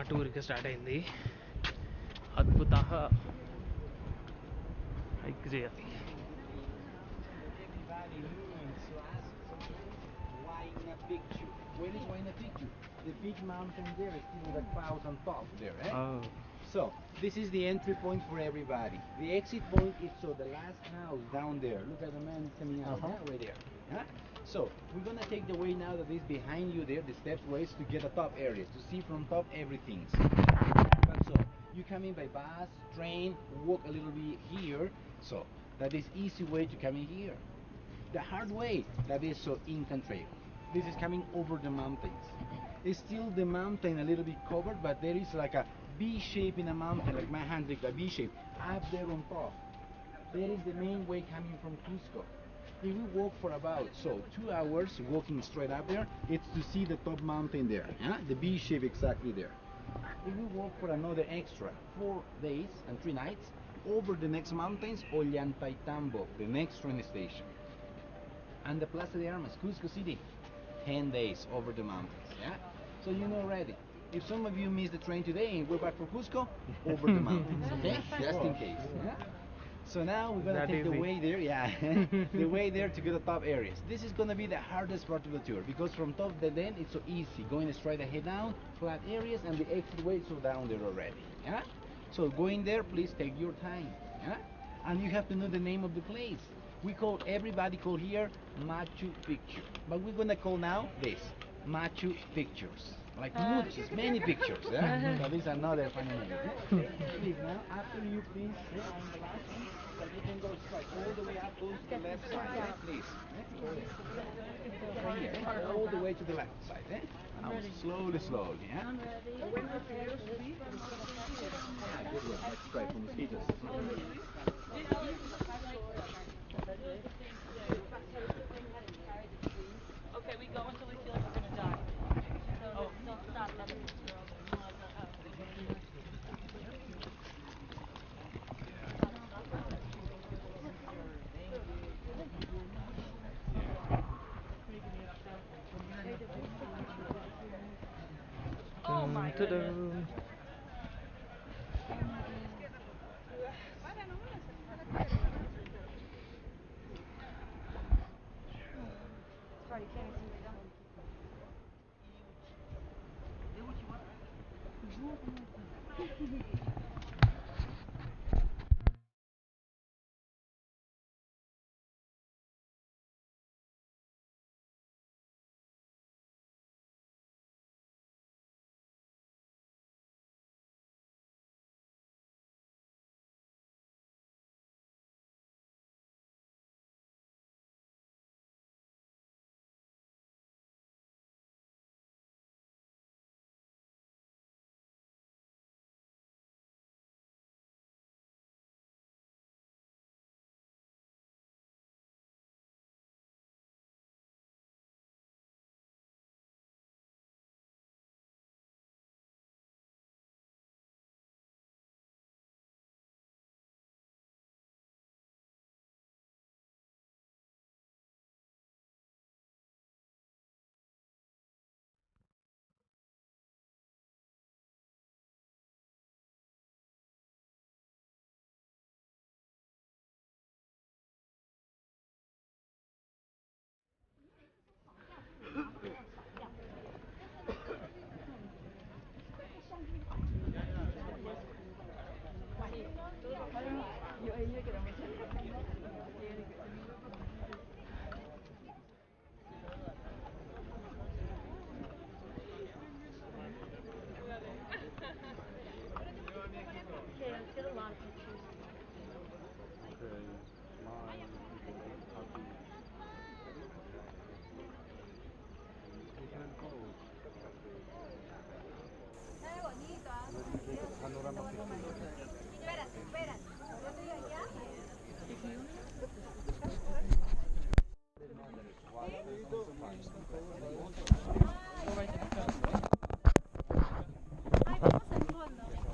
టూర్కి స్టార్ట్ అయింది. అద్భుత హైక్ చేయాలి. The big mountain there is still with clouds on top there, eh? Oh. So, this is the entry point for everybody. The exit point is so the last house down there. Look at the man coming out, right there. Huh? So, we're gonna take the way now that is behind you there, the steps ways to get the top area, to see from top everything. But so, you come in by bus, train, walk a little bit here. So, that is easy way to come in here. The hard way, that is so Incan Trail. This is coming over the mountains. It's still the mountain a little bit covered, but there is like a V shape in a mountain, like my hand like a V shape, up there on top. There is the main way coming from Cusco. If we walk for about 2 hours walking straight up there, it's to see the top mountain there, the V shape exactly there. If we walk for another extra 4 days and 3 nights, over the next mountains, Ollantaytambo, the next train station. And the Plaza de Armas, Cusco City, 10 days over the mountains, So you know already. If some of you miss the train today and we're back for Cusco, over the mountains, okay? Just in case. So now we're gonna take the way there, the way there to get the top areas. This is gonna be the hardest part of the tour because from top to then it's so easy, going straight ahead down, flat areas, and the exit way so down there already. So going there, please take your time. And you have to know the name of the place. Everybody call here Machu Picchu, but we're gonna call now this Machu Pictures, like many pictures. So this is another funny name. Please now, after you please, on the last one, but you can go straight all the way up, goes to the left side, please. Right here, all the way to the left side. Now slowly, slowly. Good one. Let's try for mosquitoes. Okay, we go until we feel like we're gonna die. So don't stop ever. Oh my goodness. Sorry, can't see me down.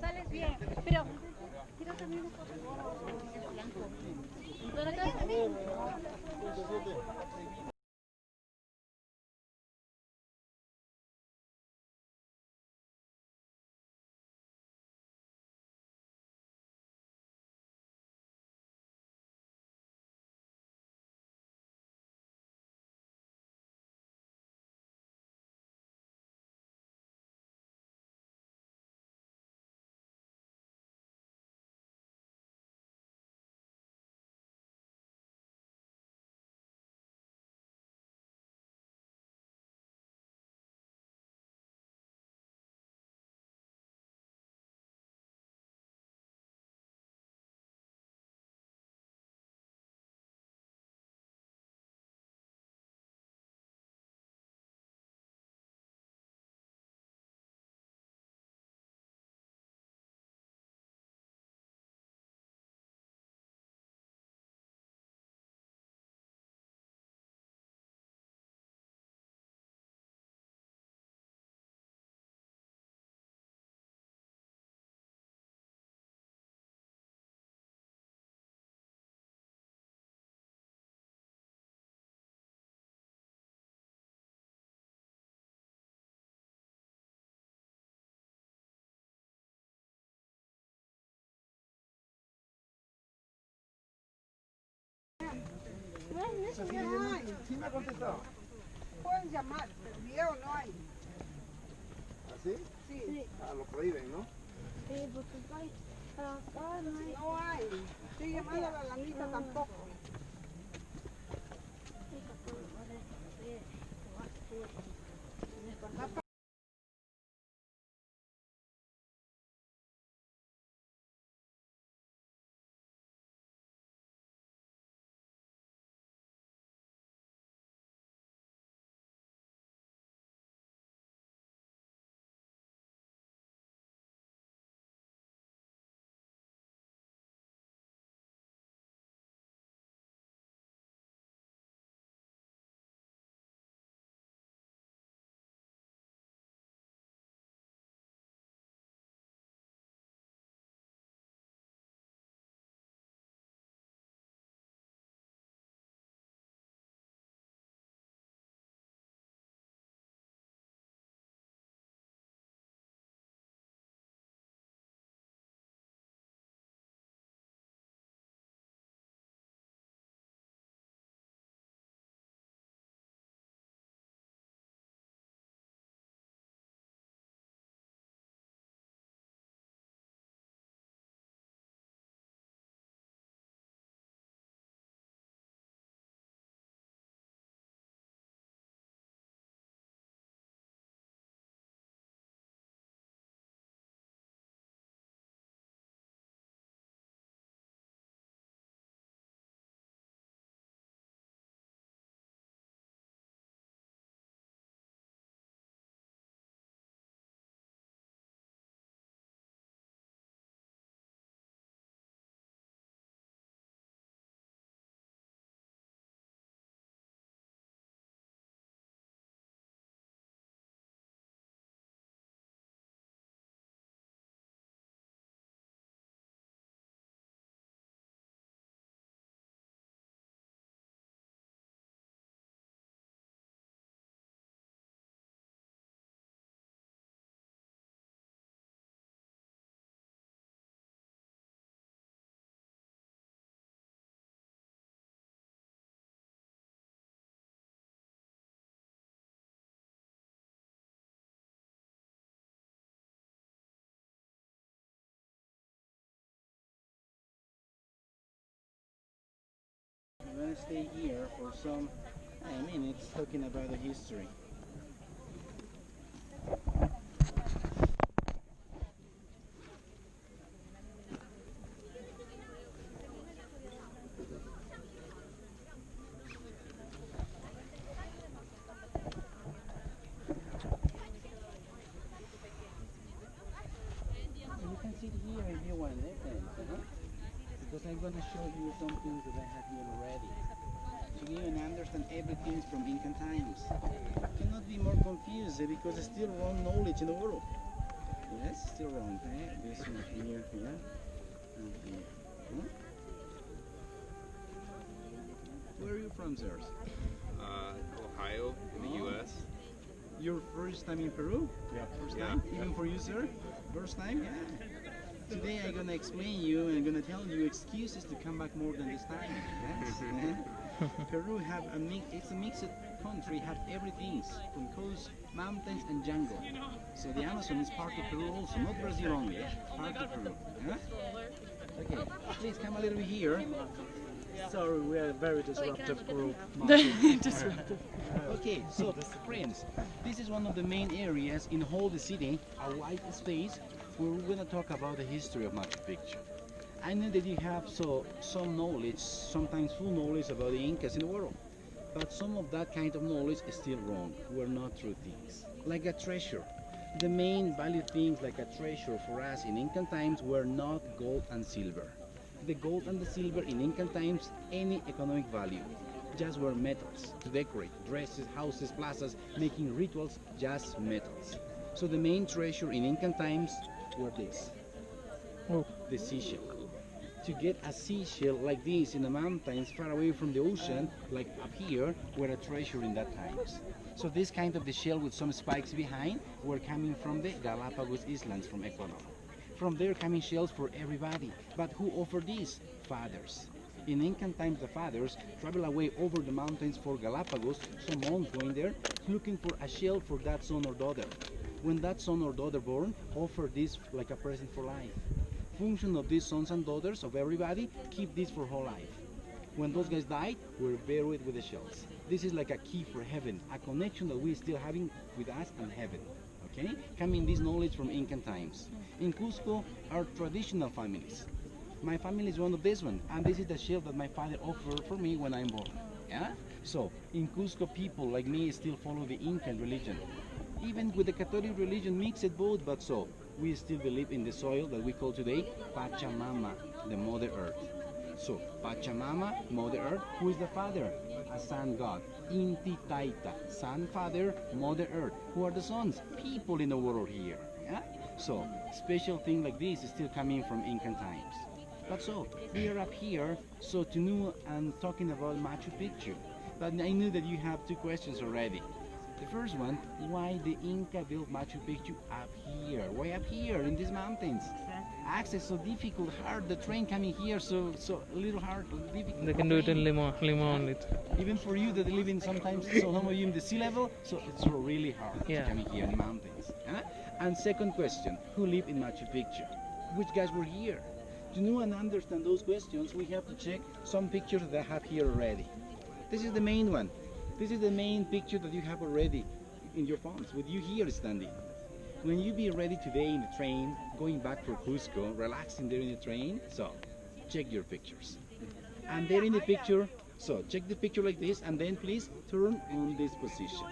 Sales bien, pero quiero también una foto. Sí me ha contestado. Pueden llamar, pero video no hay. ¿Así? Sí. Ah, lo prohíben, ¿no? Sí, porque acá no hay. No hay. Estoy llamando a la lanita tampoco. I'm going to stay here for some minutes talking about the history. You can sit here if you want it, because I'm going to show you some things that I have here already. So you can understand everything from Incan times. Cannot be more confused because it's still wrong knowledge in the world. Yes, still wrong. This one here, and here. Where are you from, sirs? Ohio in the Oh. U.S. Your first time in Peru? Yeah. First Yeah. time? Even for you, sir? First time? Yeah. Today I'm gonna explain you and gonna tell you excuses to come back more than this time. Yes. Peru have it's a mixed country, have everything from coast, mountains and jungle. So the Amazon is part of Peru also, not Brazil only, part of Peru. Yeah? Okay, please come a little bit here. Sorry, we are a very disruptive group. Okay, so friends, this is one of the main areas in whole the city, a white space, where we're gonna talk about the history of Machu Picchu. I know that you have some knowledge, sometimes full knowledge about the Incas in the world, but some of that kind of knowledge is still wrong. We're not true things. Like a treasure. The main valued things like a treasure for us in Incan times were not gold and silver. The gold and the silver in Incan times, any economic value, just were metals to decorate dresses, houses, plazas, making rituals, just metals. So the main treasure in Incan times were this, the seashell. To get a seashell like this in the mountains far away from the ocean, like up here, were a treasure in that times. So this kind of the shell with some spikes behind were coming from the Galapagos Islands from Ecuador. From there coming shells for everybody. But who offered these? Fathers. In ancient times, the fathers travel away over the mountains for Galapagos, some monks going there, looking for a shell for that son or daughter. When that son or daughter born, offer this like a present for life. Function of these sons and daughters of everybody, keep this for whole life. When those guys died, we're buried with the shells. This is like a key for heaven, a connection that we're still having with us and heaven. Okay? Coming this knowledge from Incan times. In Cusco are traditional families. My family is one of this one, and this is the shell that my father offered for me when I'm born. Yeah? So, in Cusco, people like me still follow the Incan religion. Even with the Catholic religion, mixed both, but so, we still believe in the soil that we call today Pachamama, the Mother Earth. So, Pachamama, Mother Earth, who is the father? A sun god. Inti Taita, sun, father, Mother Earth. Who are the sons? People in the world here. Yeah? So, special thing like this is still coming from Incan times. But so, we are up here, so to know and talking about Machu Picchu. But I knew that you have two questions already. The first one, why the Inca built Machu Picchu up here? Why up here in these mountains? Access so difficult, hard, the train coming here so a little hard, difficult. They can do it in Lima only. Even for you that live in sometimes, so some of you in the sea level, so it's really hard to come here in the mountains. And second question, who live in Machu Picchu? Which guys were here? To know and understand those questions, we have to check some pictures that I have here already. This is the main one. This is the main picture that you have already in your phones, with you here standing. When you be ready today in the train, going back for Cusco, relaxing there in the train, so check your pictures. And there in the picture, so check the picture like this, and then please turn on this position.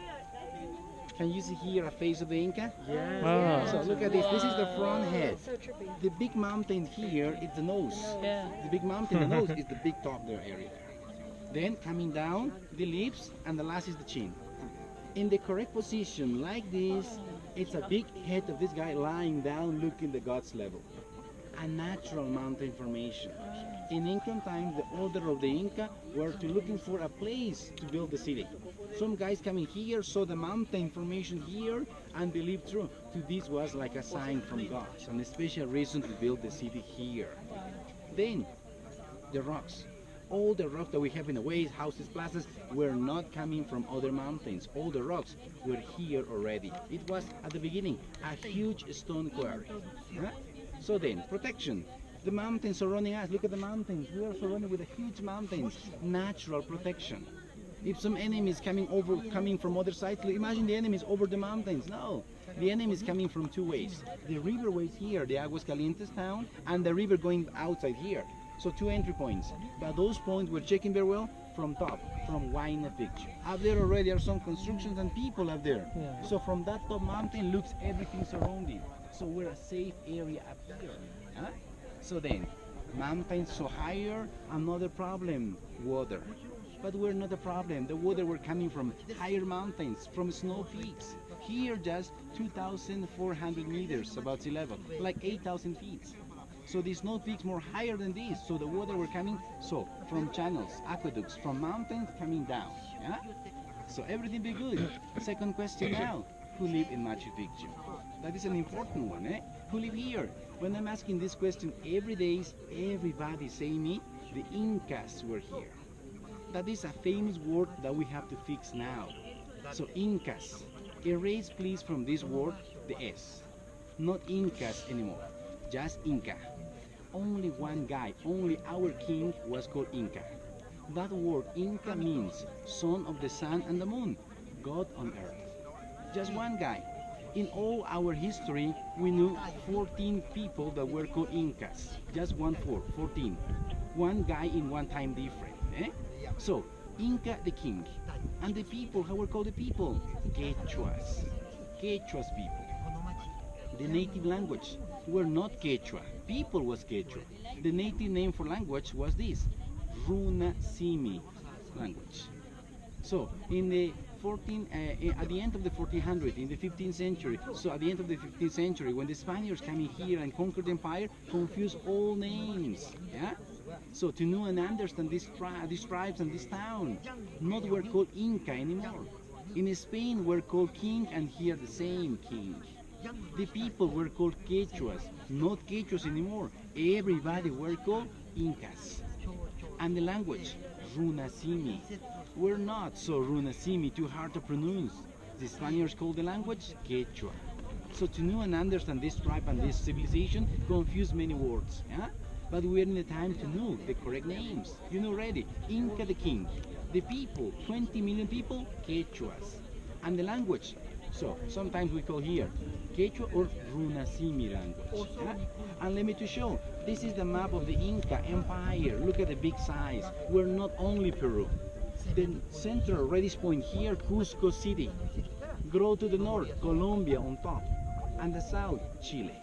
Can you see here a face of the Inca? Yeah. So look at this. This is the front head. The big mountain here is the nose. Yeah. The big mountain, the nose is the big top there area. Then coming down, the lips, and the last is the chin. In the correct position, like this, it's a big head of this guy lying down, looking the God's level. A natural mountain formation. In Incan times, the order of the Inca were to looking for a place to build the city. Some guys coming here saw the mountain formation here and believed true. To this was like a sign from God, some special reason to build the city here. Then, the rocks. All the rocks that we have in the ways, houses, plazas, were not coming from other mountains. All the rocks were here already. It was, at the beginning, a huge stone quarry. So then, protection. The mountains surrounding us, look at the mountains. We are surrounded with a huge mountains. Natural protection. If some enemy is coming from other sides, imagine the enemies over the mountains. No, the enemy is coming from two ways. The river ways here, the Aguascalientes town, and the river going outside here. So two entry points, but those points we're checking very well from top, from Huayna picture. Up there already are some constructions and people up there. Yeah. So from that top mountain looks everything surrounding. So we're a safe area up here. So then, mountains so higher, another problem, water. But we're not a problem. The water were coming from higher mountains, from snow peaks. Here just 2,400 meters, about sea level, like 8,000 feet. So the snow peaks more higher than this, so the water were coming, so from channels, aqueducts, from mountains coming down. Yeah? So everything be good. Second question now, who live in Machu Picchu? That is an important one, eh? Who live here? When I'm asking this question every day, everybody say me, the Incas were here. That is a famous word that we have to fix now. So Incas, erase please from this word the S. Not Incas anymore, just Inca. Only one guy, only our king was called Inca. That word Inca means son of the sun and the moon, God on earth. Just one guy. In all our history, we knew 14 people that were called Incas. Just 14. One guy in one time different. Eh? So, Inca the king. And the people, how were called the people? Quechuas. Quechuas people. The native language were not Quechua. People was Quechua. The native name for language was this, Runa Simi language. So in the at the end of the 1400s, in the 15th century, so at the end of the 15th century, when the Spaniards came in here and conquered the empire, confused all names. Yeah. So to know and understand these tribes and this town, not were called Inca anymore. In Spain were called king, and here the same king. The people were called Quechuas, not Quechuas anymore. Everybody were called Incas. And the language, Runasimi. We're not so Runasimi, too hard to pronounce. The Spaniards call the language Quechua. So to know and understand this tribe and this civilization confuse many words. Yeah? But we're in the time to know the correct names. You know already, Inca the king. The people, 20 million people, Quechuas. And the language, so sometimes we call here Quechua or Runasimi language. Yeah? And let me to show, this is the map of the Inca Empire. Look at the big size. We're not only Peru. The central reddish point here, Cusco City. Grow to the north, Colombia on top. And the south, Chile.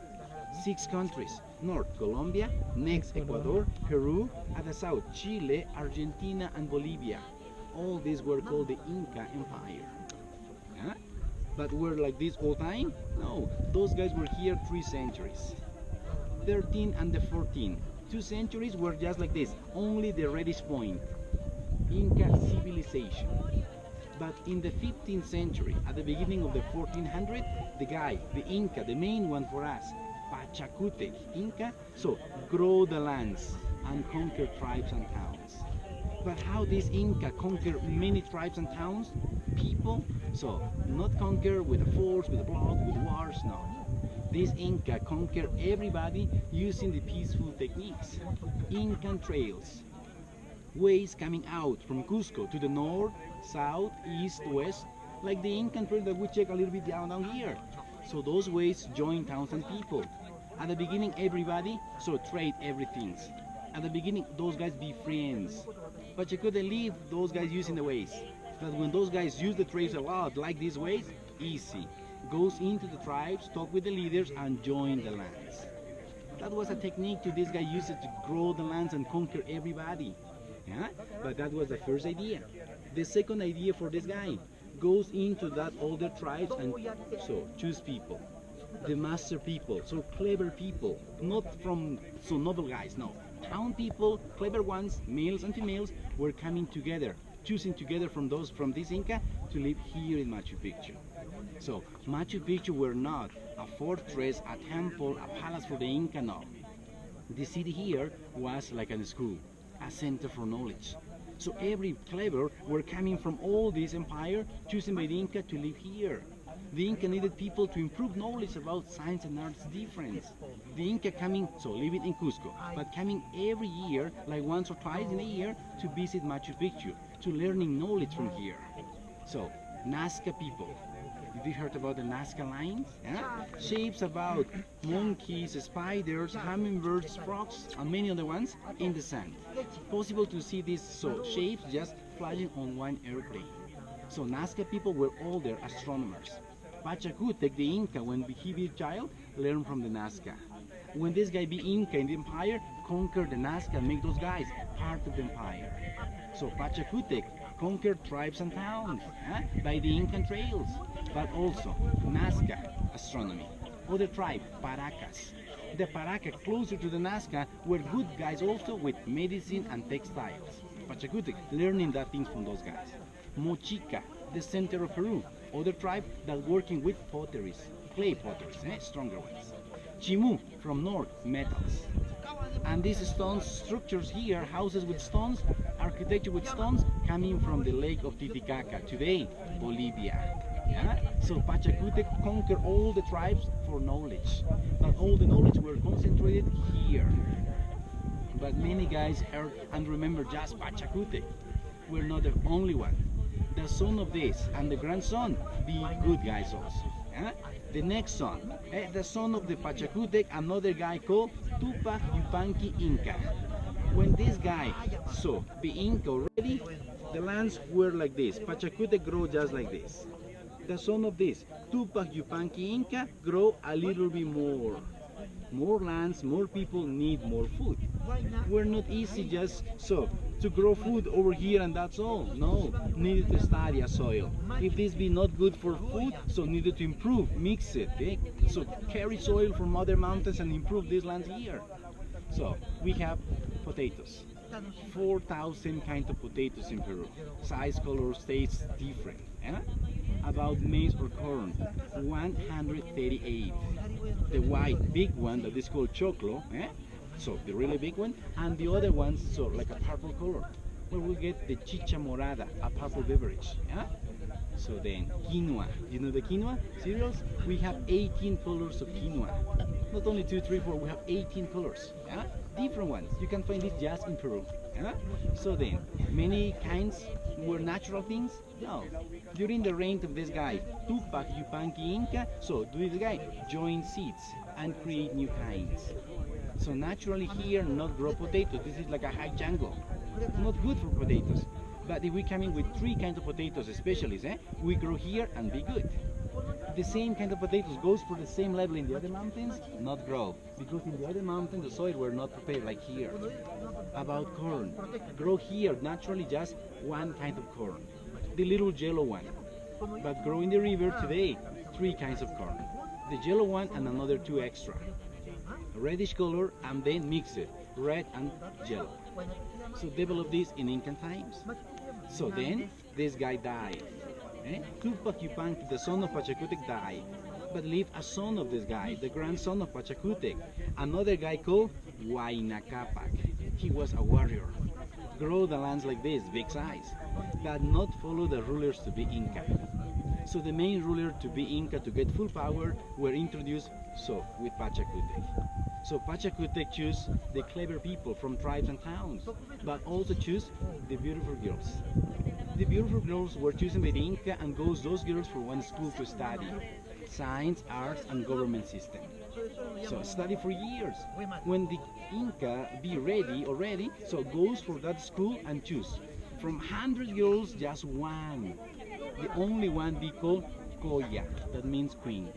6 countries. North, Colombia. Next, Ecuador, Peru. At the south, Chile, Argentina, and Bolivia. All these were called the Inca Empire. Huh? But were like this all time? No, those guys were here 3 centuries. 13 and the 14. 2 centuries were just like this, only the reddish point. Inca civilization. But in the 15th century, at the beginning of the 1400, the guy, the Inca, the main one for us, Pachacutec Inca, so grow the lands and conquer tribes and towns. But how this Inca conquer many tribes and towns? People, so not conquer with a force, with a blood, with wars, no. This Inca conquer everybody using the peaceful techniques. Incan trails. Ways coming out from Cusco to the north, south, east, west, like the Incan trail that we check a little bit down here. So those ways join towns and people. At the beginning, everybody, so trade everything. At the beginning, those guys be friends. But you couldn't leave those guys using the ways. But when those guys use the trails a lot, like these ways, easy. Goes into the tribes, talk with the leaders, and join the lands. That was a technique to this guy used it to grow the lands and conquer everybody. Yeah? But that was the first idea. The second idea for this guy goes into that older tribes and so choose people. The master people, so clever people, not from so noble guys, no. Town people, clever ones, males and females, were coming together, choosing together from this Inca to live here in Machu Picchu. So Machu Picchu were not a fortress, a temple, a palace for the Inca, no. The city here was like a school, a center for knowledge. So every clever were coming from all this empire, chosen by the Inca to live here. The Inca needed people to improve knowledge about science and arts difference. The Inca coming, so living in Cusco, but coming every year, like once or twice in a year, to visit Machu Picchu, to learning knowledge from here. So, Nazca people. Have you heard about the Nazca lines? Yeah? Shapes about monkeys, spiders, hummingbirds, frogs, and many other ones in the sand. Possible to see these shapes just flying on one airplane. So Nazca people were all their astronomers. Pachacutec, the Inca, when he be a child, learned from the Nazca. When this guy be Inca in the empire, conquer the Nazca, make those guys part of the empire. So Pachacutec conquered tribes and towns by the Incan trails, but also Nazca, astronomy. Other tribe, Paracas. The Paraca closer to the Nazca were good guys also with medicine and textiles. Pachacutec learning that things from those guys. Mochica, the center of Peru. Other tribe that working with potteries, clay potteries, stronger ones. Chimu from north, metals. And these stones, structures here, houses with stones, architecture with stones, coming from the lake of Titicaca, today, Bolivia. Yeah? So Pachacutec conquered all the tribes for knowledge, but all the knowledge were concentrated here. But many guys heard and remember just Pachacutec. We're not the only one. The son of this and the grandson be good guys also. Yeah? The next son, the son of the Pachacutec, another guy called Tupac Yupanqui Inca. When this guy saw the Inca already, the lands were like this. Pachacutec grow just like this. The son of this, Tupac Yupanqui Inca, grow a little bit more. More lands, more people need more food. We're not easy just to grow food over here and that's all. No, needed to study a soil. If this be not good for food, so needed to improve, mix it. So carry soil from other mountains and improve these lands here. So we have potatoes. 4,000 kinds of potatoes in Peru. Size, color, tastes different. About maize or corn, 138. The white big one that is called choclo, so the really big one, and the other ones, so like a purple color, where we get the chicha morada, a purple beverage. Yeah? So then, quinoa. You know the quinoa cereals? We have 18 colors of quinoa. Not only 2, 3, 4, we have 18 colors. Yeah? Different ones. You can find this just in Peru. Yeah? So then, many kinds were natural things? No. During the reign of this guy, Tupac Yupanqui Inca, so this guy joined seeds and create new kinds. So naturally here, not grow potatoes. This is like a high jungle. Not good for potatoes. But if we come in with 3 kinds of potatoes, specialists, we grow here and be good. The same kind of potatoes goes for the same level in the other mountains, not grow. Because in the other mountains, the soil were not prepared like here. About corn, grow here naturally just 1 kind of corn, the little yellow one. But grow in the river today, 3 kinds of corn. The yellow one and another 2 extra. Reddish color and then mix it, red and yellow. So develop this in Incan times. So then, this guy died. Tupac Yupanqui, the son of Pachacutec, died, but left a son of this guy, the grandson of Pachacutec, another guy called Huayna Capac. He was a warrior. Grow the lands like this, big size, but not follow the rulers to be Inca. So the main ruler to be Inca, to get full power, were introduced with Pachacutec. So Pachacutec choose the clever people from tribes and towns, but also choose the beautiful girls. The beautiful girls were chosen by the Inca and goes those girls for one school to study, science, arts, and government system. So study for years. When the Inca be ready already, so goes for that school and choose. From 100 girls, just 1. The only one be called Coya, that means queen.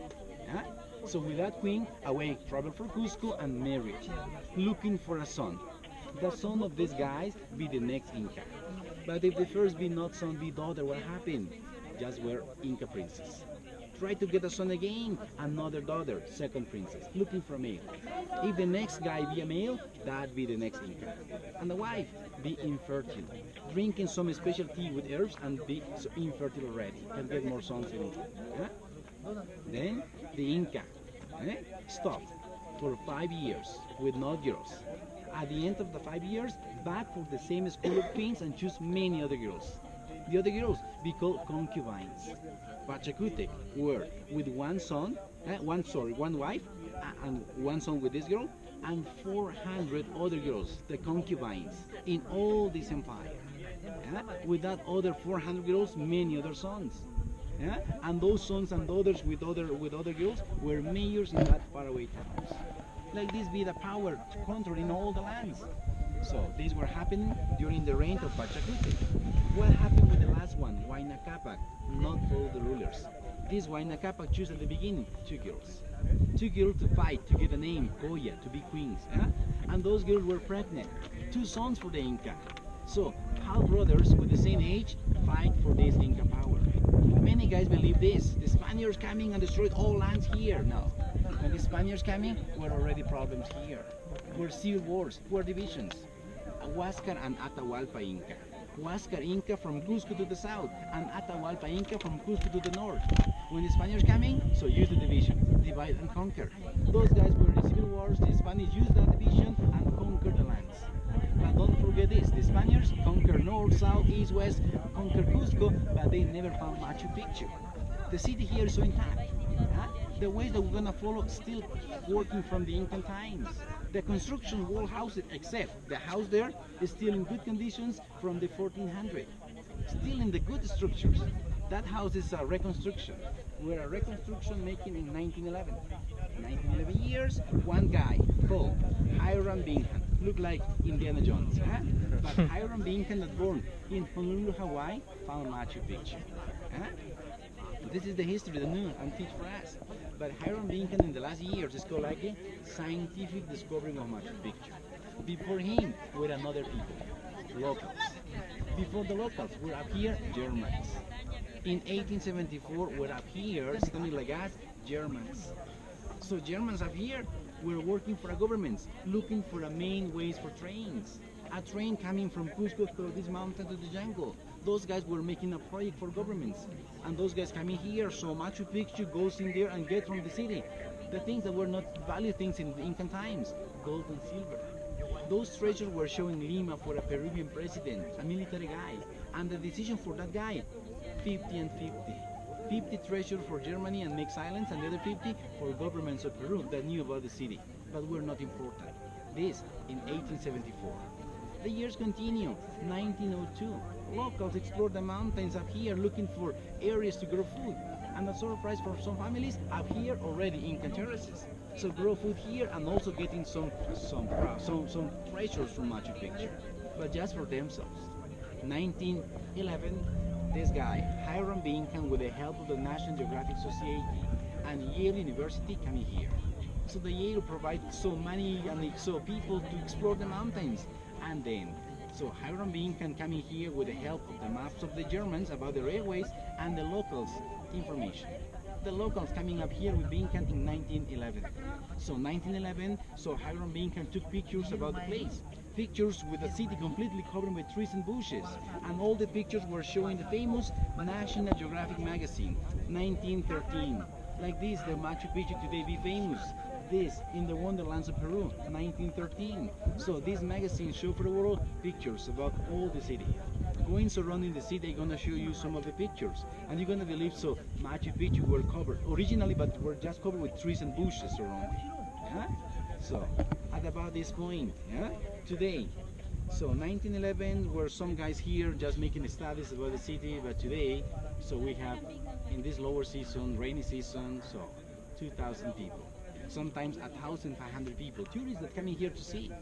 Yeah? So with that queen, away, travel for Cusco and marry, looking for a son. The son of these guys be the next Inca. But if the first be not son, be daughter, what happened? Just were Inca princess. Try to get a son again, another daughter, second princess, looking for a male. If the next guy be a male, that be the next Inca. And the wife be infertile, drinking some special tea with herbs and be so infertile already, can get more sons in it. Then the Inca stopped for 5 years with no girls. At the end of the 5 years, back for the same school of queens and choose many other girls. The other girls be called concubines. Pachacutec were with one son, one wife, and one son with this girl, and 400 other girls, the concubines, in all this empire. With that other 400 girls, many other sons. And those sons and daughters with other girls were mayors in that faraway towns. Like this be the power to control in all the lands. So these were happening during the reign of Pachacutec. What happened with the last one, Huayna Capac? Not follow the rulers. This Huayna Capac chose at the beginning 2 girls. 2 girls to fight, to get a name, Coya, to be queens. And those girls were pregnant. 2 sons for the Inca. So half brothers with the same age fight for this Inca power. Many guys believe this. The Spaniards coming and destroyed all lands here. No. When the Spaniards coming, were already problems here. Were civil wars, were divisions. Huáscar and Atahualpa Inca. Huáscar Inca from Cusco to the south, and Atahualpa Inca from Cusco to the north. When the Spaniards coming, so use the division, divide and conquer. Those guys were in civil wars, the Spaniards used that division and conquered the lands. But don't forget this, the Spaniards conquered north, south, east, west, conquered Cusco, but they never found Machu Picchu. The city here is so intact. The ways that we're gonna follow still working from the Incan times. The construction wall houses, except the house there, is still in good conditions from the 1400s. Still in the good structures. That house is a reconstruction. We're a reconstruction making in 1911. 1911 years, one guy called Hiram Bingham. Look like Indiana Jones, But Hiram Bingham, that born in Honolulu, Hawaii, found Machu Picchu. This is the history, the new and teach for us. But Hiram Bingham in the last years is called like a scientific discovering of Machu Picchu. Before him were another people, locals. Before the locals were up here, Germans. In 1874 were up here, standing like us, Germans. So Germans up here were working for a government, looking for a main ways for trains. A train coming from Cusco through this mountain to the jungle. Those guys were making a project for governments. And those guys coming here, so Machu Picchu goes in there and get from the city the things that were not value things in the Incan times, gold and silver. Those treasures were shown in Lima for a Peruvian president, a military guy, and the decision for that guy, 50 and 50. 50 treasures for Germany and make silence, and the other 50 for governments of Peru that knew about the city, but were not important. This in 1874. The years continue. 1902, locals explored the mountains up here looking for areas to grow food. And a surprise for some families, up here already Incan terraces. So grow food here and also getting some treasures from Machu Picchu, but just for themselves. 1911, this guy, Hiram Bingham, with the help of the National Geographic Society and Yale University, coming here. So the Yale provides so money and so people to explore the mountains. And then, so Hiram Bingham coming here with the help of the maps of the Germans about the railways and the locals' information. The locals coming up here with Bingham in 1911. So 1911, so Hiram Bingham took pictures about the place. Pictures with the city completely covered with trees and bushes. And all the pictures were showing the famous National Geographic magazine, 1913. Like this, the Machu Picchu today be famous. This in the Wonderlands of Peru, 1913. So this magazine show for the world pictures about all the city. Going surrounding the city, they're gonna show you some of the pictures, and you're gonna believe so. Machu Picchu were covered originally, but were just covered with trees and bushes surrounding. Yeah? So at about this point, yeah, today. So 1911 were some guys here just making studies about the city, but today, so we have in this lower season, rainy season, so 2,000 people. Sometimes 1,500 people, tourists that coming here to see.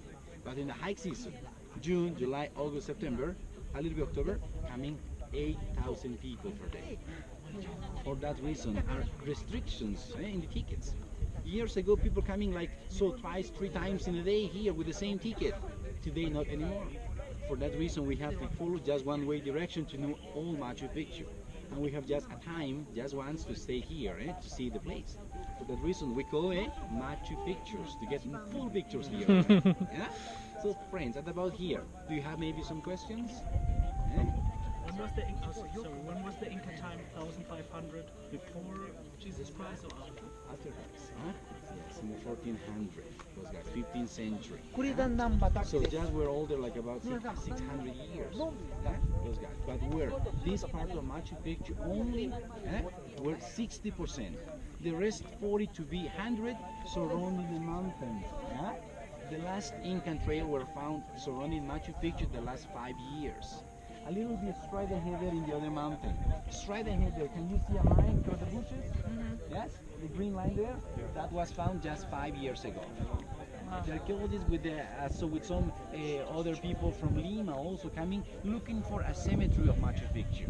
But in the high season, June, July, August, September, a little bit October, coming 8,000 people per day. For that reason, are restrictions in the tickets. Years ago, people coming like so twice, 3 times in a day here with the same ticket. Today, not anymore. For that reason, we have to follow just one-way direction to know all Machu Picchu. And we have just a time, just once, to stay here, to see the place. For that reason, we call it Machu Pictures, to get full pictures here. Yeah? So, friends, at about here, do you have maybe some questions? When was the Inca time 1,500? Before Jesus Christ or after? After Christ. Yes, in the 1400s, those guys, 15th century. So just we're older, like about 600 years. Those guys. But we're this part of Machu Picchu only, we're 60%. The rest 40 to be 100 surrounding the mountains. The last Incan trail were found surrounding Machu Picchu the last 5 years. A little bit straight ahead there in the other mountain. Straight ahead there, can you see a line through the bushes? Yes, the green line there? That was found just 5 years ago. The archaeologists with with some other people from Lima also coming looking for a cemetery of Machu Picchu.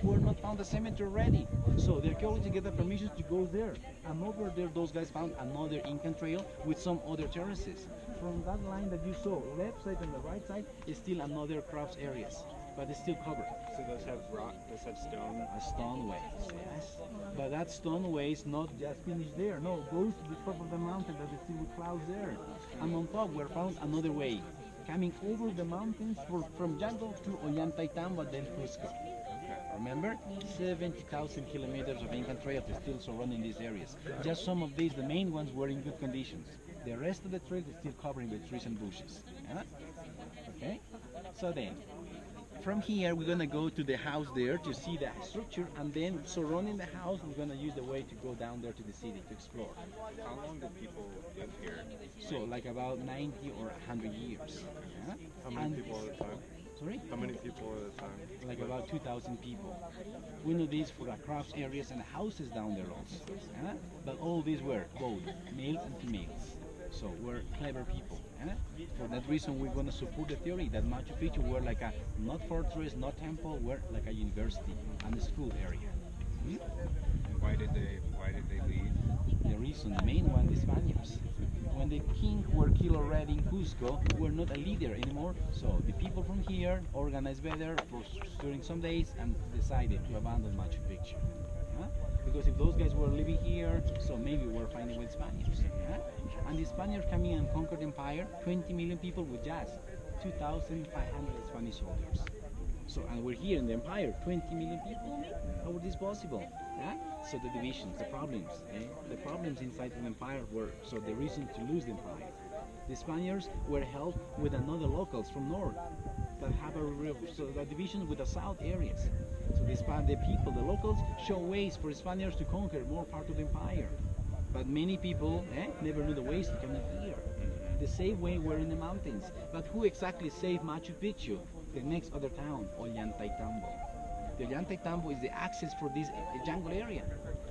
Who are not found a cemetery already. So the archaeologists get the permission to go there. And over there those guys found another Incan trail with some other terraces. From that line that you saw, left side and the right side, is still another crafts areas. But it's still covered. So those have rock, those have stone? A stone way, yes. But that stone way is not just finished there. No, goes to the top of the mountain that is still with clouds there. And on top we found another way, coming over the mountains from Jungle to Ollantaytambo, then Cusco. Remember? 70,000 kilometers of Incan trails are still surrounding these areas. Just some of these, the main ones, were in good conditions. The rest of the trail is still covering with trees and bushes. Yeah? Okay? So then, from here we're gonna go to the house there to see the structure, and then surrounding the house we're gonna use the way to go down there to the city to explore. How long do people live here? So like about 90 or 100 years. Yeah? How many people at a time? Sorry? How many people at a time? Like about 2,000 people. We know these for the crafts areas and houses down there also. Yeah? But all these were both males and females. So we're clever people. For that reason, we're going to support the theory that Machu Picchu were like a not fortress, not temple, were like a university and a school area. Why did they leave? The reason, the main one, the Spaniards. When the king were killed already in Cusco, were not a leader anymore. So the people from here organized better for during some days and decided to abandon Machu Picchu. Because if those guys were living here, so maybe we're fighting with Spaniards. And the Spaniards coming and conquered the empire, 20 million people with just 2,500 Spanish soldiers. So, and we're here in the empire, 20 million people. How was this possible? So the divisions, the problems inside the empire were, so the reason to lose the empire. The Spaniards were held with another locals from north that have a division with the south areas. So the people, the locals, show ways for Spaniards to conquer more part of the empire. But many people never knew the ways to come here. The safe way were in the mountains. But who exactly saved Machu Picchu? The next other town, Ollantaytambo. The Ollantaytambo is the access for this jungle area.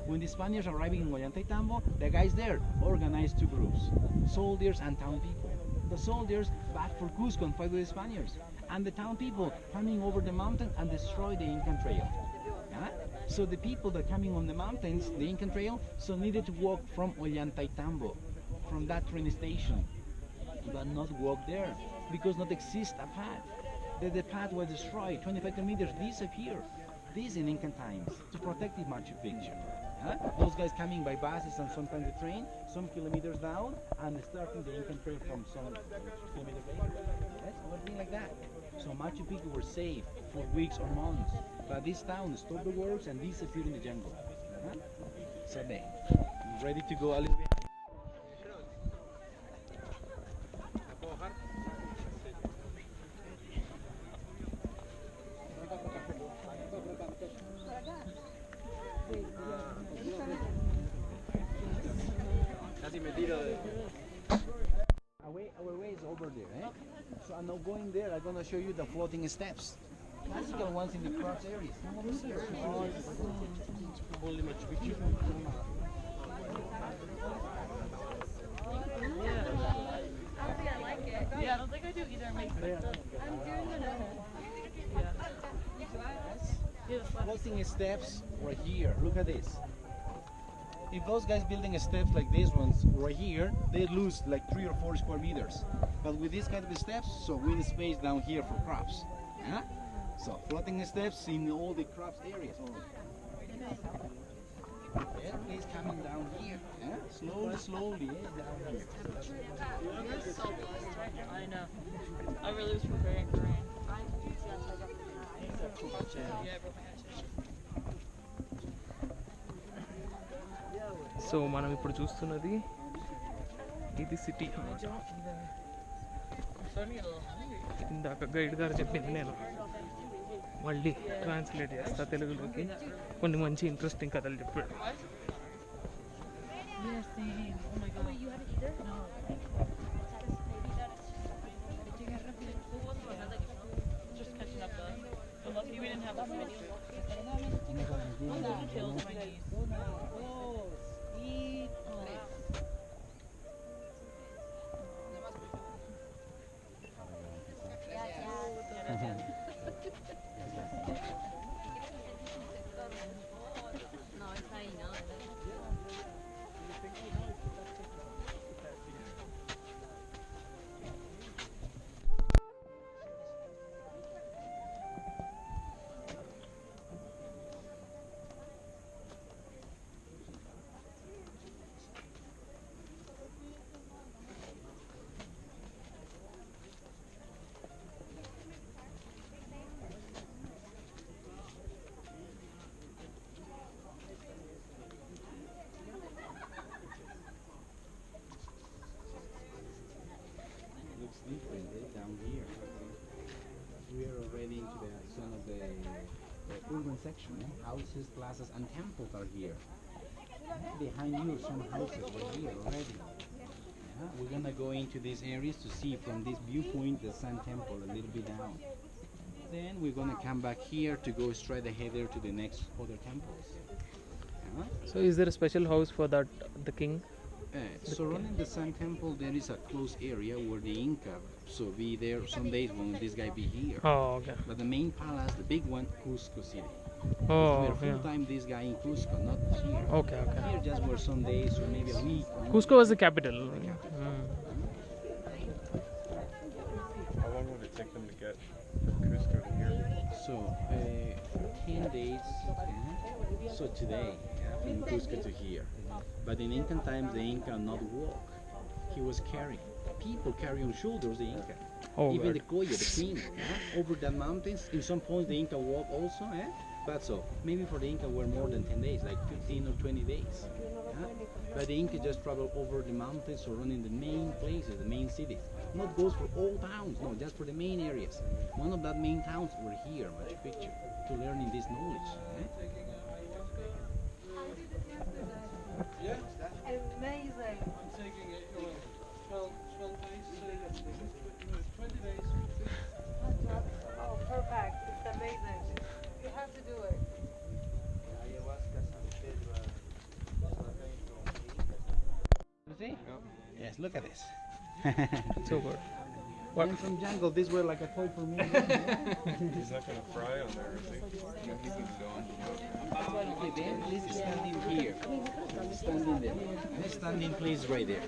When the Spaniards arriving in Ollantaytambo, the guys there organized two groups, soldiers and town people. The soldiers back for Cusco and fight with the Spaniards, and the town people coming over the mountain and destroy the Incan trail. So the people that coming on the mountains, the Incan trail, so needed to walk from Ollantaytambo, from that train station, but not walk there, because not exist a path. The path was destroyed, 25 kilometers disappeared. This in Incan times, to protect the Machu Picchu. Those guys coming by buses and sometimes the train, some kilometers down, and starting the Incan trail from some kilometers later. That's everything like that. So Machu Picchu were safe for weeks or months, but this town stopped the works and disappeared in the jungle. So then, ready to go a little bit? Our way is over there, So I'm not going there. I'm gonna show you the floating steps. Classical ones in the cross areas. Come over here. Only Machu Picchu. Yeah, I don't think I do either. I'm doing the Floating steps right here. Look at this. If those guys building steps like these ones right here, they lose like 3 or 4 square meters. But with these kind of steps, so we need space down here for crops. So floating steps in all the crops areas. Please coming down here. Slowly down here. You're so blessed right now. I know. I really was preparing for rain. Yeah, I broke my hatchet. So మనం ఇప్పుడు చూస్తున్నది ఇది city అన్నమాట. ఇందాక guide గారు చెప్పింది నేను మళ్ళీ ట్రాన్స్లేట్ చేస్తా తెలుగులోకి. కొన్ని మంచి ఇంట్రెస్టింగ్ కథలు చెప్పాడు. Different down here. We are already into the zone of the urban section. Houses, plazas, and temples are here. Behind you, some houses are here already. We're gonna go into these areas to see from this viewpoint the Sun Temple a little bit down. Then we're gonna come back here to go straight ahead there to the next other temples. So is there a special house for that, the king? Surrounding the Sun Temple, there is a closed area where the Inca be there some days when this guy be here. Oh, okay. But the main palace, the big one, Cusco City. Oh, We're full yeah. time this guy in Cusco, not here. Okay, okay. Here just were some days or maybe a week. Cusco was the capital. How long would it take them to get from Cusco to here? So 10 days. So today, from Cusco to here. But in Incan times, the Inca not walk. He was carrying. People carry on shoulders the Inca. Oh, Even God. the Koya, the queen, over the mountains. In some points, the Inca walk also. But so maybe for the Inca were more than 10 days, like 15 or 20 days. But the Inca just traveled over the mountains surrounding the main places, the main cities. Not goes for all towns, no, just for the main areas. One of that main towns were here, Machu Picchu, to learning this knowledge. Amazing. I'm taking it 12 days, 20 days. Oh, perfect. It's amazing. You have to do it. You see? Yes, look at this. So good. I'm from jungle, these were like a toy for me. He's not gonna fry on there, is he? No, he's gonna go on. Okay, then please stand in here. Stand in there. Stand in place right there.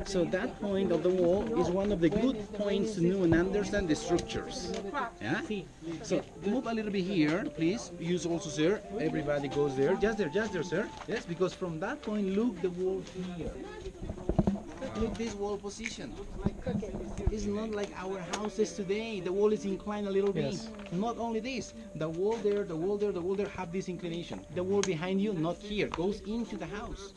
So that point of the wall is one of the good points to know and understand the structures. Yeah? So move a little bit here, please. Use also, sir. Everybody goes there. Just there, sir. Yes, because from that point, look the wall here. Look this wall position. It's not like our houses today. The wall is inclined a little bit. Not only this, the wall there, the wall there, the wall there have this inclination. The wall behind you, not here, goes into the house.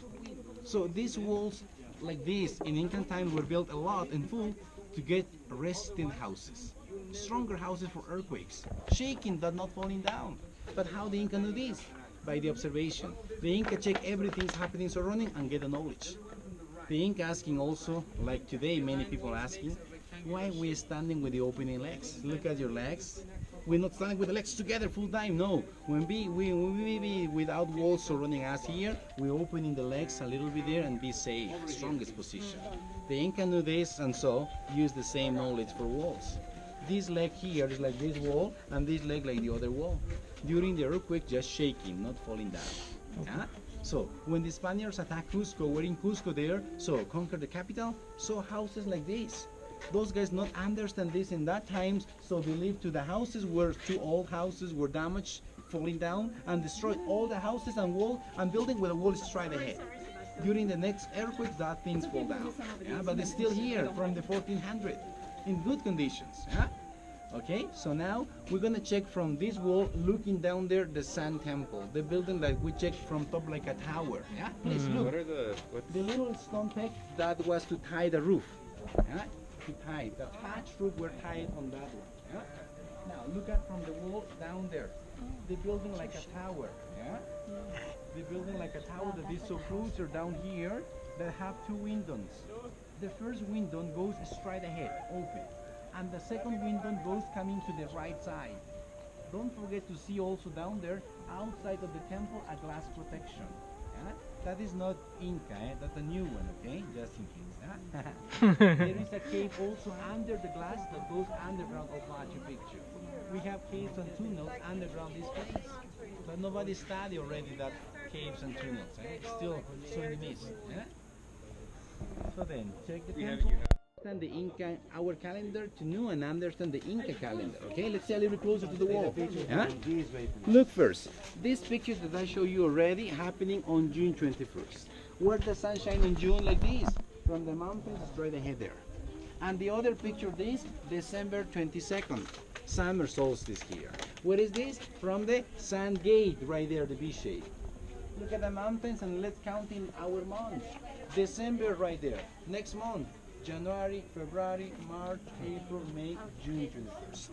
So these walls like this in Incan times were built a lot and full to get resistant houses. Stronger houses for earthquakes. Shaking but not falling down. But how the Inca do this? By the observation. The Inca check everything's happening surrounding and get the knowledge. The Inca asking also, like today many people asking, why we standing with the opening legs? Look at your legs. We're not standing with the legs together full time, no. When we be without walls surrounding us here, we're opening the legs a little bit there and be safe, strongest position. The Inca knew this and so use the same knowledge for walls. This leg here is like this wall and this leg like the other wall. During the earthquake, just shaking, not falling down. Yeah? So when the Spaniards attacked Cusco, we're in Cusco there, so conquer the capital, saw houses like this. Those guys not understand this in that times, so believe to the houses were two old houses were damaged, falling down, and destroyed all the houses and wall and building with a wall straight ahead. During the next earthquake, that things fall down. Yeah, but it's still here from the 1400 in good conditions. Yeah? Okay, so now we're gonna check from this wall, looking down there, the Sun Temple, the building that we checked from top like a tower. Yeah, please look. What are the The little stone peg that was to tie the roof. Yeah, to tie the thatch roof were tied on that one. Yeah. Now look at from the wall down there, the building like a tower. Yeah, the building like a tower that is so closer down here that have two windows. The first window goes straight ahead, open. And the second window goes coming to the right side. Don't forget to see also down there, outside of the temple, a glass protection. Yeah? That is not Inca, that's a new one, okay? Just in case. Yeah? There is a cave also under the glass that goes underground of Machu Picchu. We have caves and tunnels underground this place. But nobody studied already that caves and tunnels. Eh? Still so in the mist. Yeah? So then, check the temple. Understand the Inca, our calendar to know and understand the Inca calendar. Okay, let's see a little closer to the wall. Huh? Look first, this picture that I show you already happening on June 21st. Where the sun shine in June like this, from the mountains straight ahead there. And the other picture this, December 22nd, summer solstice here. Where is this? From the sun gate right there, the V shape. Look at the mountains and let's count in our months. December right there. Next month, January, February, March, April, May, June 21st.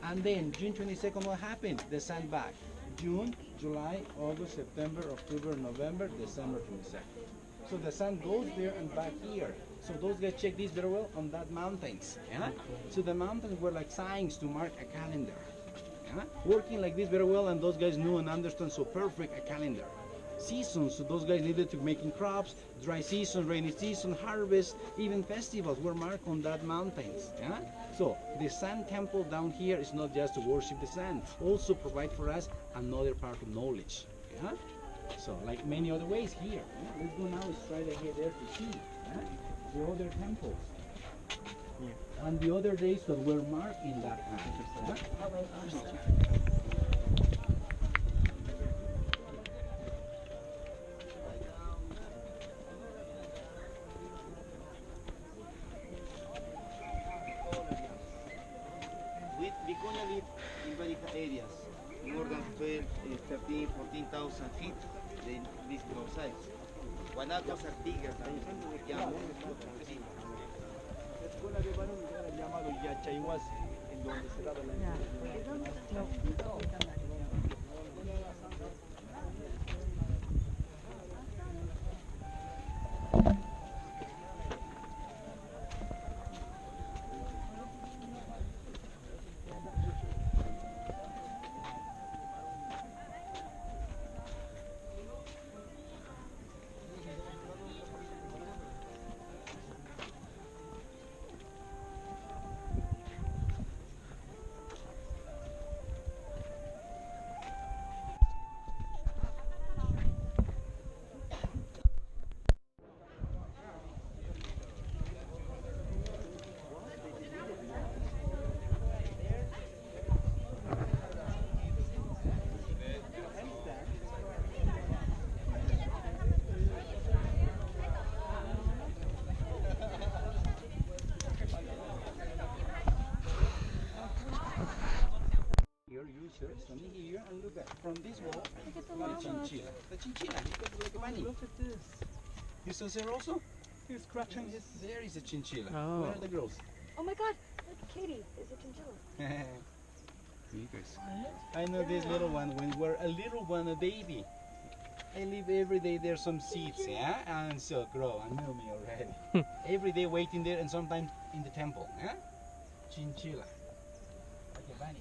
And then June 22nd, what happened? The sun back. June, July, August, September, October, November, December 22nd. So the sun goes there and back here. So those guys check this very well on that mountains. Yeah? So the mountains were like signs to mark a calendar. Yeah? Working like this very well, and those guys knew and understand so perfect a calendar. Seasons, so those guys needed to making crops, dry season, rainy season, harvest, even festivals were marked on that mountains. Yeah? So the sun temple down here is not just to worship the sun, also provide for us another part of knowledge. Yeah? So like many other ways here. Yeah? Let's go now straight ahead there to see the other temples. Yeah. And the other days that were marked in that time. Yeah? We're gonna live in very areas, more than 12, 13, 14,000 feet. They list those size. Guanacos are bigger than young. Sí. La escuela de varones era llamado Yachayhuasi, en donde se daba la Standing here and look at from this wall the chinchilla. The chinchilla, it looks like a bunny. Look at this. You saw there also? He's scratching his. There is a chinchilla. Oh. Where are the girls? Oh my god, look, Katie is a chinchilla. Because I know this little one when we're a little one, a baby. I live every day there's some seeds, yeah, and so grow and know me already. Every day waiting there and sometimes in the temple, yeah. Chinchilla, like a bunny.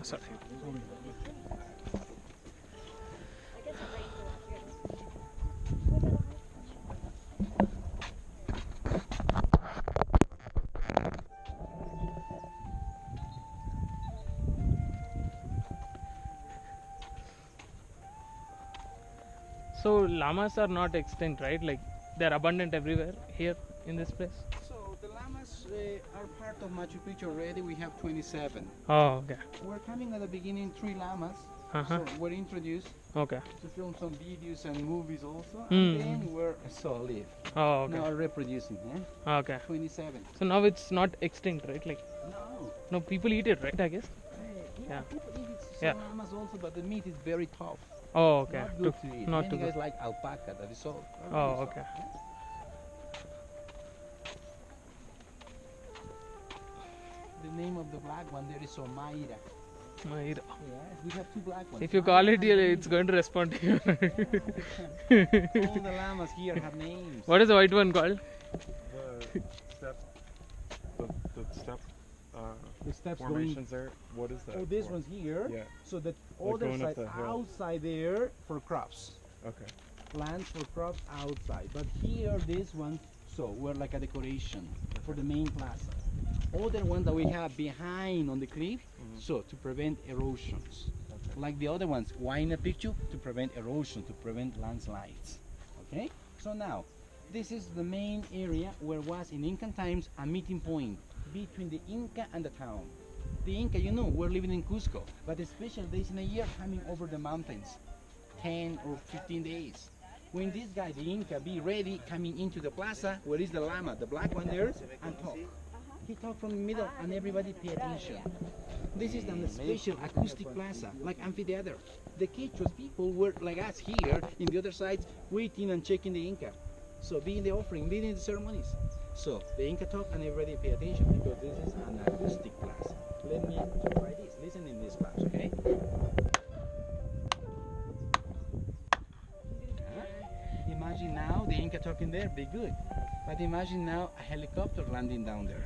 Sorry. So llamas are not extinct, right? Like they're abundant everywhere here in this place. So the llamas are part of Machu Picchu already. We have 27. Oh, okay. We're coming at the beginning 3 llamas. Uh-huh. So we're introduced Okay. to film some videos and movies also. Hmm. And then we're live. Oh, okay. Now reproducing, yeah? Okay. 27. So now it's not extinct, right? Like No. no people eat it, right? I guess. Yeah, Yeah. people eat it, some Yeah. llamas also, but the meat is very tough. Oh, okay. Not good to eat. Not Many too guys good. like alpaca, that is all. Oh, okay. The name of the black one there is Somaira. Mayra. Yes, we have 2 black ones. If you call it, it's going to respond to you. All the llamas here have names. What is the white one called? The step, the step The steps going. formations there. What is that? Oh, this for? one's here. Yeah. So the Like other going up side, the hill. outside there for crops. Okay. Lands for crops outside. But here, this one, so we're like a decoration for the main plaza. Other ones that we have behind on the cliff, so to prevent erosions. Okay. Like the other ones, why in a picture? To prevent erosion, to prevent landslides. Okay? So now, this is the main area where was in Incan times a meeting point between the Inca and the town. The Inca, you know, we're living in Cusco, but the special days in a year coming over the mountains, 10 or 15 days. When this guy, the Inca, be ready coming into the plaza, where is the llama, the black one there, and talk. He talked from the middle and everybody pay attention. This is a special acoustic plaza, like amphitheater. The Quechuas people were like us here in the other side, waiting and checking the Inca. So be in the offering, be in the ceremonies. So the Inca talk and everybody pay attention because this is an acoustic plaza. Let me try this, listen in this class, okay? Imagine now the Inca talking there, be good. But imagine now a helicopter landing down there.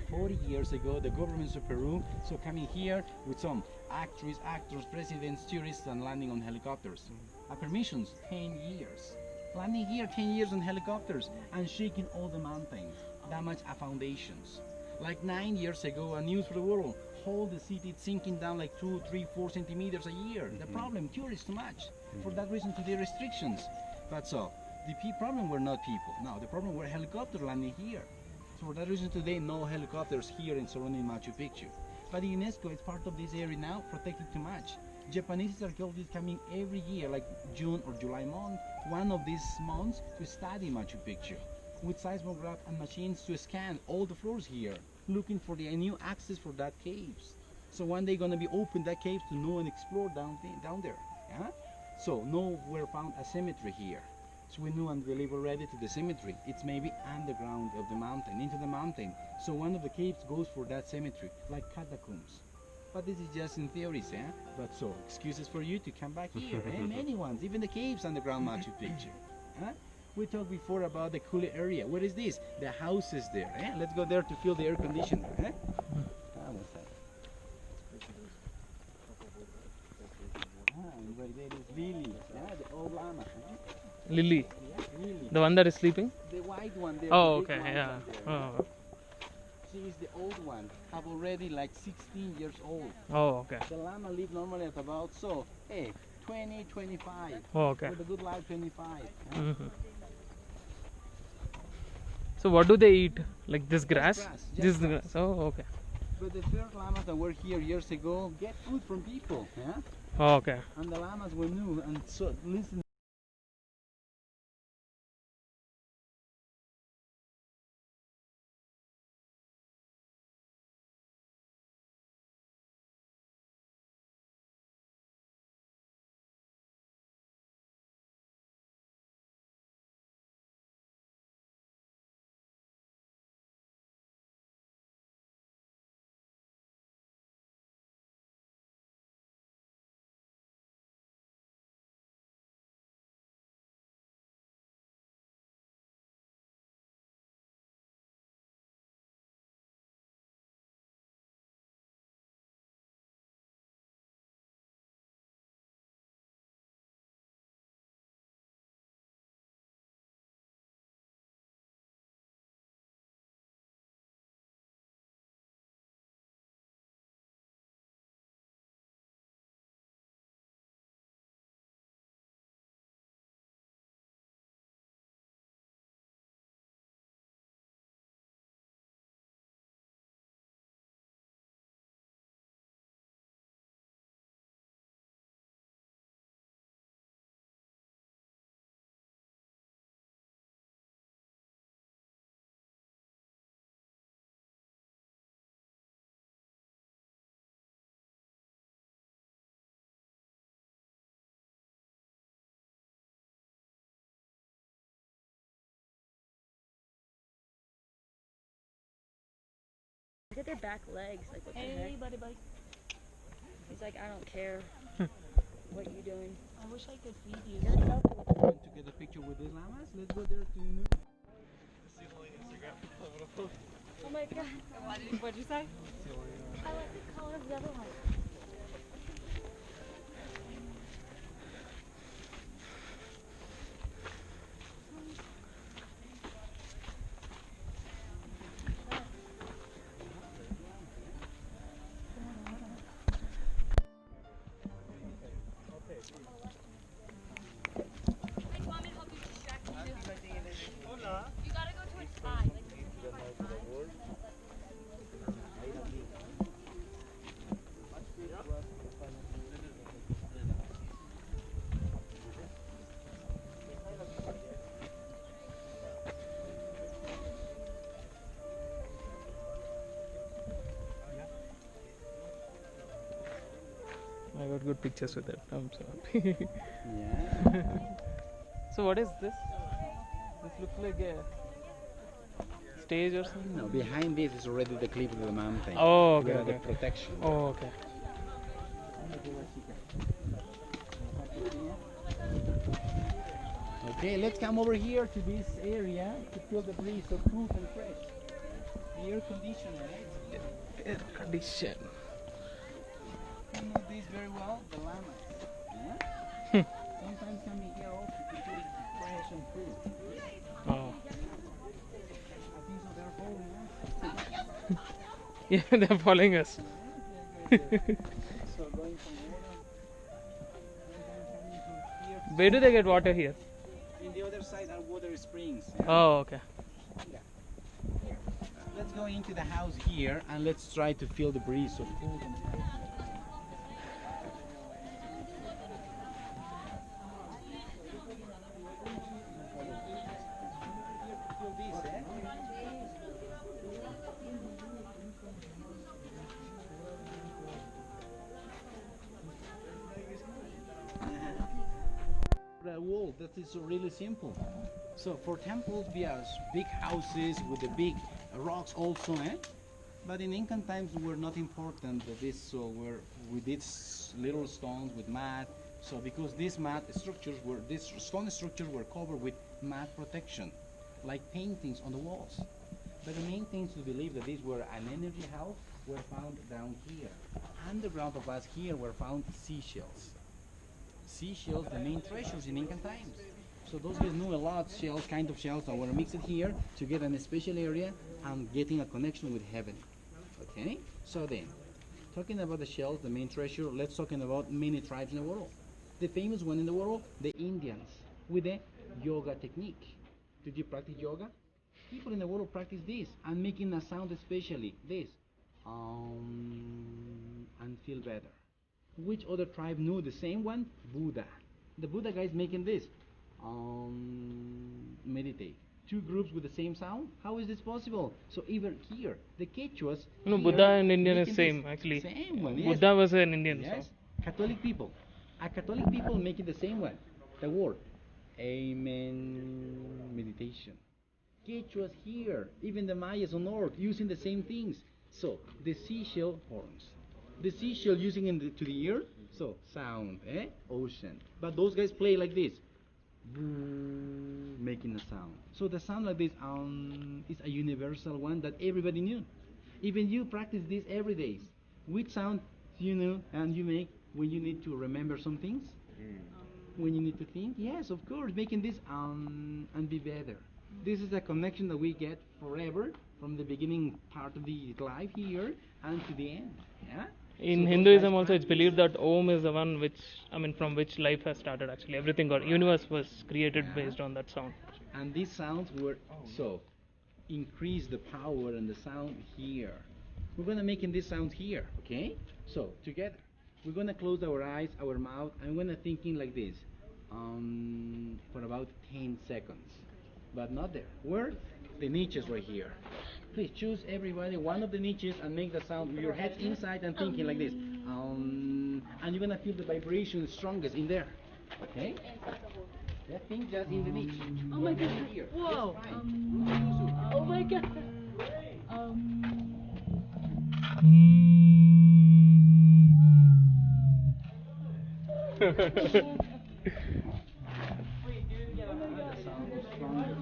40 years ago, the governments of Peru, so coming here with some actors, presidents, tourists, and landing on helicopters. Permissions, 10 years. Landing here 10 years on helicopters and shaking all the mountains, damage our foundations. Like 9 years ago, a news for the world, whole the city is sinking down like 2, 3, 4 centimeters a year. The problem, tourists too much. For that reason, today restrictions. But so, the problem were not people. No, the problem were helicopter landing here. So for that reason today, no helicopters here in surrounding Machu Picchu. But UNESCO is part of this area now, protected too much. Japanese archaeologists coming every year, like June or July month, one of these months, to study Machu Picchu with seismograph and machines to scan all the floors here. looking for the new access for that caves. So one day gonna be open that caves to know and explore down there. Yeah? So nowhere found a cemetery here. So we knew and believe already to the cemetery. It's maybe underground of the mountain, into the mountain. So one of the caves goes for that cemetery, like catacombs. But this is just in theories, eh? But so, excuses for you to come back here, eh? Many ones, even the caves underground Machu Picchu. Huh? We talked before about the cooler area. What is this? The houses there, eh? Let's go there to feel the air conditioner, eh? Vamos a ver. And right there is Lily, yeah? The old llama, eh? Lily, Yeah, Lily. the one that is sleeping. The white one there. Oh, the big okay, white yeah. one there. Oh, She is the old one, have already like 16 years old. oh, okay. The llama live normally at about, 20, 25. Oh, okay. With a good life, 25. Yeah? Mhm. So what do they eat? Like this grass? grass, This just grass. Oh, okay. But the first llamas that were here years ago get food from people. Yeah? Oh, okay. And the llamas were new and so listen. Look at their back legs. Like, what the heck? Hey, buddy. He's like, I don't care what you doing. I wish I could feed you. Want to get a picture with these llamas? Let's go there to new. Oh my god. What'd you say? I like the color of the other one. You gotta go to its eye. I got good pictures with it. I'm so happy. Yeah. So what is this? This looks like a stage or something. No, behind this is already the cliff of the mountain. Oh, okay. Where Okay. the protection. Oh, okay. Okay, let's come over here to this area to feel the breeze so cool and fresh. The air conditioner, right? Air condition. You know this very well, the llamas. Yeah? Sometimes coming here also to feel fresh and cool. Oh. I think so they're following us. Yeah, they're following us. So going from water, coming to here. Where do they get water here? In the other side are water springs. Oh, okay. Let's go into the house here and let's try to feel the breeze of cool and fresh. Feel this, eh? That is really simple. So for temples, we have big houses with the big rocks also, eh? But in Incan times, were not important. This so were we did little stones with mat. So because these stone structures were covered with mat protection, like paintings on the walls. But the main things to believe that these were an energy house were found down here. Underground of us here were found seashells. Seashells, the main treasures in Incan times. So those guys knew a lot shells, kind of shells that were mixed here to get in a special area and getting a connection with heaven. Okay? So then, talking about the shells, the main treasure, let's talking about many tribes in the world. The famous one in the world, the Indians, with the yoga technique. Did you practice yoga? People in the world practice this and making a sound, especially this, and feel better. Which other tribe knew the same one? Buddha. The Buddha guys making this, meditate. Two groups with the same sound. How is this possible? So even here, the Quechuas. No, here Buddha and Indian is making same this. actually. Same one. Yes. Buddha was an Indian. Yes. So. Catholic people. A Catholic people making the same one. The word. Amen. Meditation. Quechuas here, even the Mayas on Earth using the same things. So the seashell horns, the seashell using to the ear. So sound, eh? Ocean. But those guys play like this, making a sound. So the sound like this is a universal one that everybody knew. Even you practice this every day. Which sound you know and you make when you need to remember some things? When you need to think? Yes, of course, making this and be better. This is a connection that we get forever from the beginning part of the life here and to the end. Yeah? In So Hinduism also it's believed that Om is the one which, from which life has started actually. Everything got, universe was created based on that sound. And these sounds were, so, increase the power and the sound here. We're going to make this sound here, okay? So, together. We're going to close our eyes, our mouth, and we're going to thinking like this for about 10 seconds. But not there. Where? The niches right here. Please choose everybody one of the niches and make the sound with your head inside and thinking like this. And you're going to feel the vibration strongest in there. Okay? Yeah, think just in the niche. Oh my god. Here. Whoa. Yes, fine. Oh my god.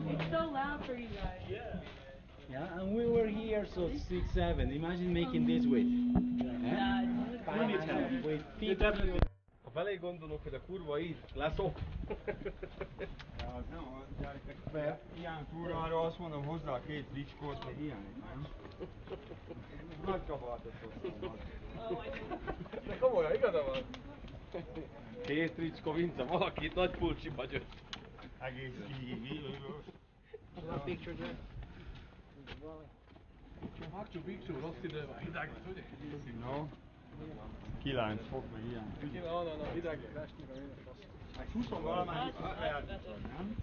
It's so loud for you guys. Yeah, and we were here, so 6, 7. Imagine making this with. With 50. Ha belegondolok, hogy a kurva így leszok. Ja, az nem a gyerekek. Ilyen túrára azt mondom, hozzá 2 ricskót, meg ilyenek, nem? Nagy kabátot hoztam. De komolyan, igaza van? 2 ricskó, Vince, valakit nagy pulcsiba győtt. Egész kívül. What picture there? Machu Pichu rossz időben, hideg lesz, ugye? No. 9 fok, meg ilyen. No, hideg lesz. Hát 20 valamány lehet, nem?